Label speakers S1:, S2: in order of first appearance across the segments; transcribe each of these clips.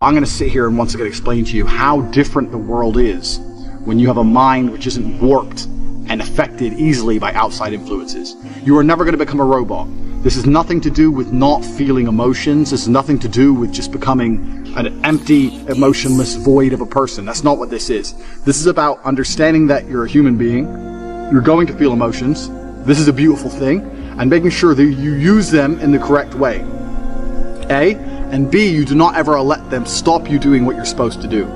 S1: I'm going to sit here and once again explain to you how different the world is when you have a mind which isn't warped and affected easily by outside influences. You are never going to become a robot. This has nothing to do with not feeling emotions. This has nothing to do with just becoming an empty, emotionless void of a person. That's not what this is. This is about understanding that you're a human being. You're going to feel emotions. This is a beautiful thing. And making sure that you use them in the correct way. A. And B, you do not ever let them stop you doing what you're supposed to do.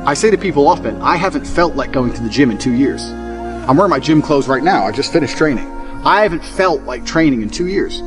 S1: I say to people often, I haven't felt like going to the gym in 2 years. I'm wearing my gym clothes right now. I just finished training. I haven't felt like training in 2 years.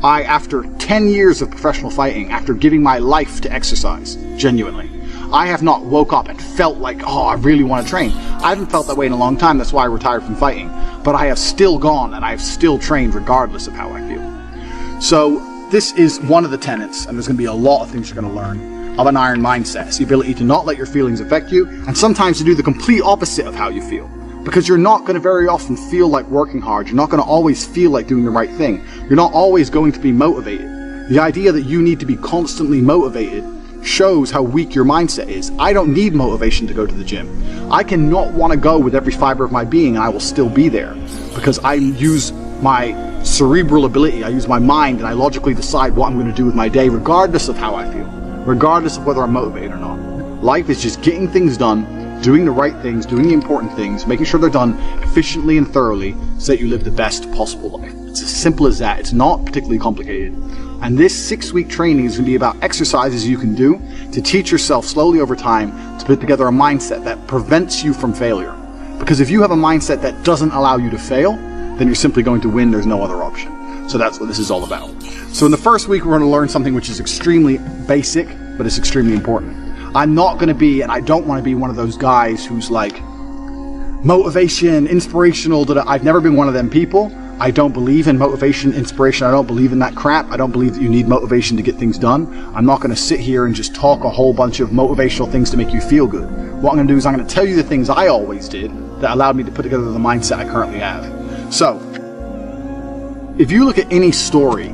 S1: After 10 years of professional fighting, after giving my life to exercise, genuinely, I have not woke up and felt like, oh, I really want to train. I haven't felt that way in a long time. That's why I retired from fighting. But I have still gone and I have still trained regardless of how I feel. So this is one of the tenets, and there's going to be a lot of things you're going to learn, of an iron mindset. It's the ability to not let your feelings affect you, and sometimes to do the complete opposite of how you feel. Because you're not going to very often feel like working hard. You're not going to always feel like doing the right thing. You're not always going to be motivated. The idea that you need to be constantly motivated shows how weak your mindset is. I don't need motivation to go to the gym. I cannot want to go with every fiber of my being, and I will still be there. Because I use my cerebral ability, I use my mind, and I logically decide what I'm going to do with my day regardless of how I feel, regardless of whether I'm motivated or not. Life is just getting things done, doing the right things, doing the important things, making sure they're done efficiently and thoroughly so that you live the best possible life. It's as simple as that. It's not particularly complicated. And this 6-week training is going to be about exercises you can do to teach yourself slowly over time to put together a mindset that prevents you from failure. Because if you have a mindset that doesn't allow you to fail, then you're simply going to win. There's no other option. So that's what this is all about. So in the first week, we're going to learn something which is extremely basic, but it's extremely important. I'm not going to be, and I don't want to be one of those guys who's like motivation, inspirational. I've never been one of them people. I don't believe in motivation, inspiration. I don't believe in that crap. I don't believe that you need motivation to get things done. I'm not going to sit here and just talk a whole bunch of motivational things to make you feel good. What I'm going to do is I'm going to tell you the things I always did that allowed me to put together the mindset I currently have. So, if you look at any story,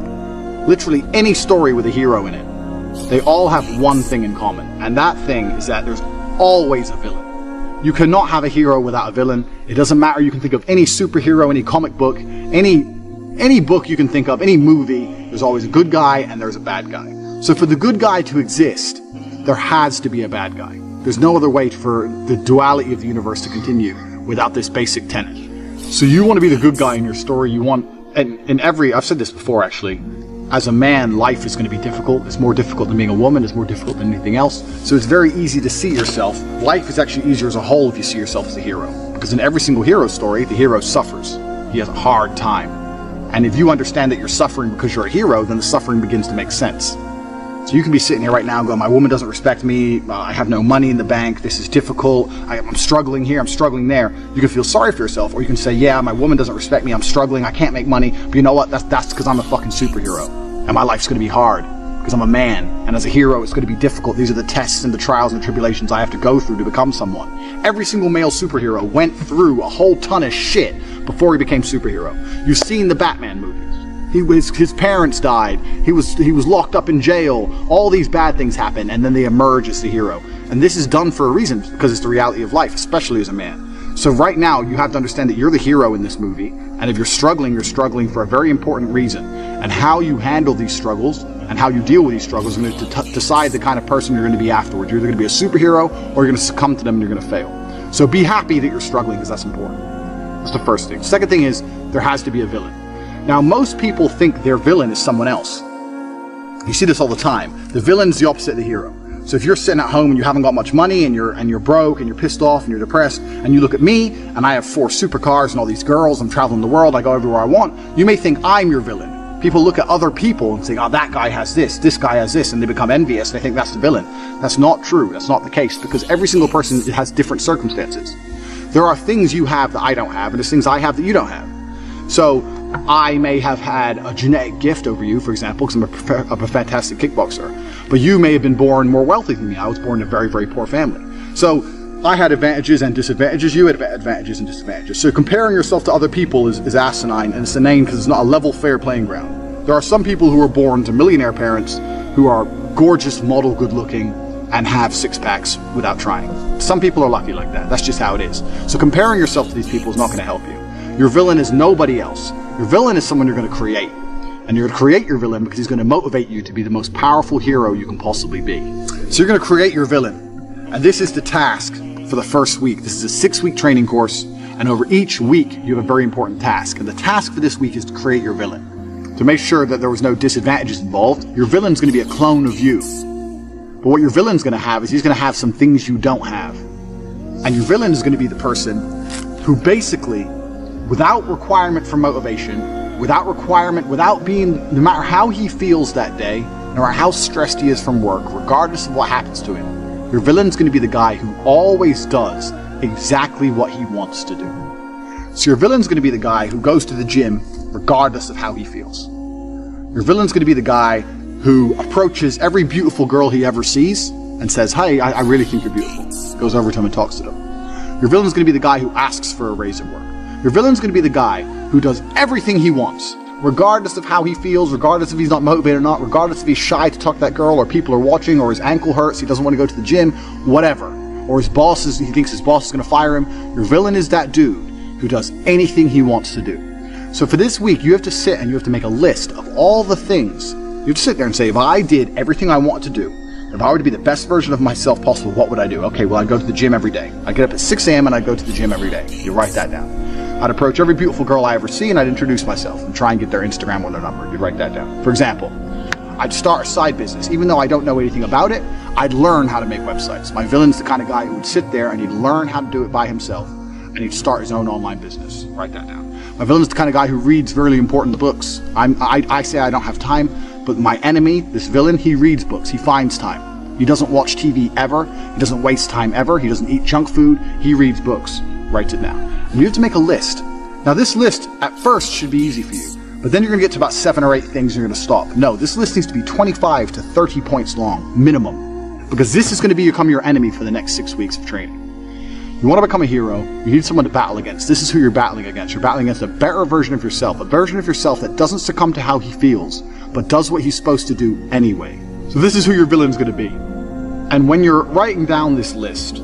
S1: literally any story with a hero in it, they all have one thing in common, and that thing is that there's always a villain. You cannot have a hero without a villain. It doesn't matter. You can think of any superhero, any comic book, any book you can think of, any movie, there's always a good guy and there's a bad guy. So for the good guy to exist, there has to be a bad guy. There's no other way for the duality of the universe to continue without this basic tenet. So you want to be the good guy in your story. You want, and in every, I've said this before actually, as a man, life is going to be difficult. It's more difficult than being a woman. It's more difficult than anything else. So it's very easy to see yourself. Life is actually easier as a whole if you see yourself as a hero. Because in every single hero story, the hero suffers. He has a hard time. And if you understand that you're suffering because you're a hero, then the suffering begins to make sense. So you can be sitting here right now going, my woman doesn't respect me, I have no money in the bank, this is difficult, I'm struggling here, I'm struggling there. You can feel sorry for yourself, or you can say, yeah, my woman doesn't respect me, I'm struggling, I can't make money, but you know what, that's because I'm a fucking superhero. And my life's going to be hard, because I'm a man, and as a hero it's going to be difficult. These are the tests and the trials and the tribulations I have to go through to become someone. Every single male superhero went through a whole ton of shit before he became superhero. You've seen the Batman movies. His parents died, he was locked up in jail, all these bad things happen, and then they emerge as the hero. And this is done for a reason, because it's the reality of life, especially as a man. So right now, you have to understand that you're the hero in this movie, and if you're struggling for a very important reason. And how you handle these struggles, and how you deal with these struggles, is going to decide the kind of person you're going to be afterwards. You're either going to be a superhero, or you're going to succumb to them and you're going to fail. So be happy that you're struggling, because that's important. That's the first thing. Second thing is, there has to be a villain. Now, most people think their villain is someone else. You see this all the time. The villain's the opposite of the hero. So if you're sitting at home and you haven't got much money and you're broke and you're pissed off and you're depressed, and you look at me and I have 4 supercars and all these girls, I'm traveling the world, I go everywhere I want, you may think I'm your villain. People look at other people and say, oh, that guy has this guy has this, and they become envious and they think that's the villain. That's not true. That's not the case, because every single person has different circumstances. There are things you have that I don't have, and there's things I have that you don't have. So I may have had a genetic gift over you, for example, because I'm a fantastic kickboxer. But you may have been born more wealthy than me. I was born in a very, very poor family. So I had advantages and disadvantages. You had advantages and disadvantages. So comparing yourself to other people is asinine, and it's inane because it's not a level, fair playing ground. There are some people who are born to millionaire parents who are gorgeous, model, good looking, and have six packs without trying. Some people are lucky like that. That's just how it is. So comparing yourself to these people is not going to help you. Your villain is nobody else. Your villain is someone you're going to create. And you're going to create your villain because he's going to motivate you to be the most powerful hero you can possibly be. So you're going to create your villain. And this is the task for the first week. This is a 6-week training course. And over each week, you have a very important task. And the task for this week is to create your villain. To make sure that there was no disadvantages involved, your villain's going to be a clone of you. But what your villain's going to have is he's going to have some things you don't have. And your villain is going to be the person who basically, without requirement for motivation, without being, no matter how he feels that day, no matter how stressed he is from work, regardless of what happens to him, your villain's going to be the guy who always does exactly what he wants to do. So your villain's going to be the guy who goes to the gym regardless of how he feels. Your villain's going to be the guy who approaches every beautiful girl he ever sees and says, "Hey, I really think you're beautiful." Goes over to him and talks to them. Your villain's going to be the guy who asks for a raise at work. Your villain's going to be the guy who does everything he wants, regardless of how he feels, regardless if he's not motivated or not, regardless if he's shy to talk to that girl or people are watching, or his ankle hurts, he doesn't want to go to the gym, whatever. Or he thinks his boss is going to fire him. Your villain is that dude who does anything he wants to do. So for this week, you have to sit and you have to make a list of all the things. You have to sit there and say, if I did everything I want to do, if I were to be the best version of myself possible, what would I do? Okay, well, I'd go to the gym every day. I'd get up at 6 a.m. and I'd go to the gym every day. You write that down. I'd approach every beautiful girl I ever see and I'd introduce myself and try and get their Instagram or their number. You'd write that down. For example, I'd start a side business. Even though I don't know anything about it, I'd learn how to make websites. My villain's the kind of guy who would sit there and he'd learn how to do it by himself and he'd start his own online business. Write that down. My villain's the kind of guy who reads really important books. I say I don't have time, but my enemy, this villain, he reads books. He finds time. He doesn't watch TV ever. He doesn't waste time ever. He doesn't eat junk food. He reads books. Writes it down. And you have to make a list. Now this list at first should be easy for you, but then you're going to get to about 7 or 8 things and you're going to stop. No, this list needs to be 25 to 30 points long, minimum, because this is going to become your enemy for the next 6 weeks of training. You want to become a hero, you need someone to battle against. This is who you're battling against. You're battling against a better version of yourself, a version of yourself that doesn't succumb to how he feels, but does what he's supposed to do anyway. So this is who your villain's going to be. And when you're writing down this list,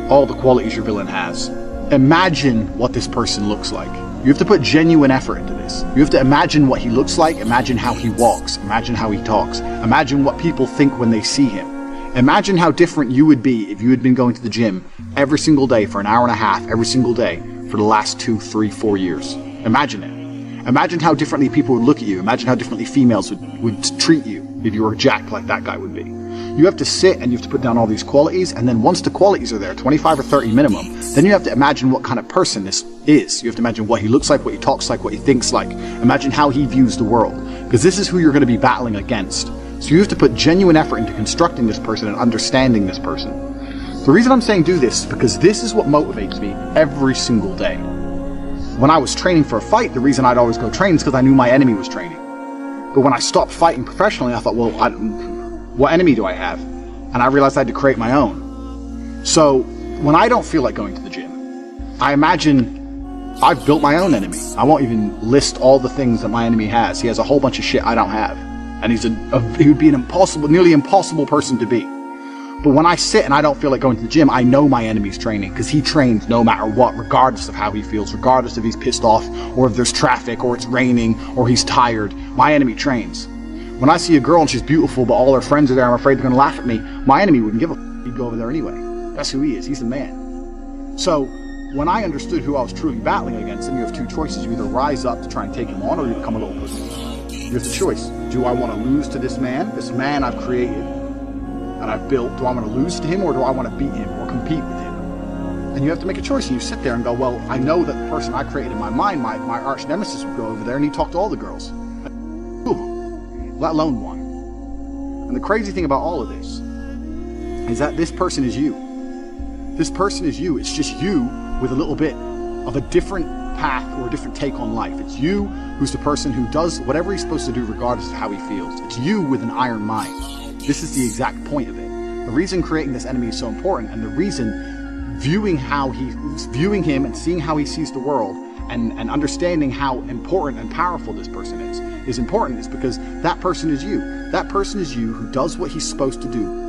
S1: all the qualities your villain has, imagine what this person looks like. You have to put genuine effort into this. You have to imagine what he looks like, imagine how he walks, imagine how he talks, imagine what people think when they see him. Imagine how different you would be if you had been going to the gym every single day for an hour and a half, every single day for the last 2, 3, 4 years. Imagine it. Imagine how differently people would look at you. Imagine how differently females would treat you if you were jacked like that guy would be. You have to sit and you have to put down all these qualities, and then once the qualities are there, 25 or 30 minimum, then you have to imagine what kind of person this is. You have to imagine what he looks like, what he talks like, what he thinks like. Imagine how he views the world, because this is who you're going to be battling against. So you have to put genuine effort into constructing this person and understanding this person. The reason I'm saying do this is because this is what motivates me every single day. When I was training for a fight, the reason I'd always go train is because I knew my enemy was training. But when I stopped fighting professionally, I thought, well, what enemy do I have? And I realized I had to create my own. So when I don't feel like going to the gym, I imagine I've built my own enemy. I won't even list all the things that my enemy has. He has a whole bunch of shit I don't have. And he would be an nearly impossible person to beat. But when I sit and I don't feel like going to the gym, I know my enemy's training, because he trains no matter what, regardless of how he feels, regardless if he's pissed off, or if there's traffic, or it's raining, or he's tired. My enemy trains. When I see a girl and she's beautiful, but all her friends are there, I'm afraid they're going to laugh at me, my enemy wouldn't give a f***. He'd go over there anyway. That's who he is. He's the man. So when I understood who I was truly battling against, then you have 2 choices. You either rise up to try and take him on, or you become a little pussy. You have the choice. Do I want to lose to this man I've created and I've built? Do I want to lose to him, or do I want to beat him or compete with him? And you have to make a choice, and you sit there and go, well, I know that the person I created in my mind, my arch nemesis, would go over there and he'd talk to all the girls. 2 of them, let alone 1. And the crazy thing about all of this is that this person is you. This person is you. It's just you with a little bit of a different path or a different take on life. It's you who's the person who does whatever he's supposed to do regardless of how he feels. It's you with an iron mind. This is the exact point of it. The reason creating this enemy is so important, and the reason viewing him and seeing how he sees the world and understanding how important and powerful this person is important is because that person is you. That person is you who does what he's supposed to do.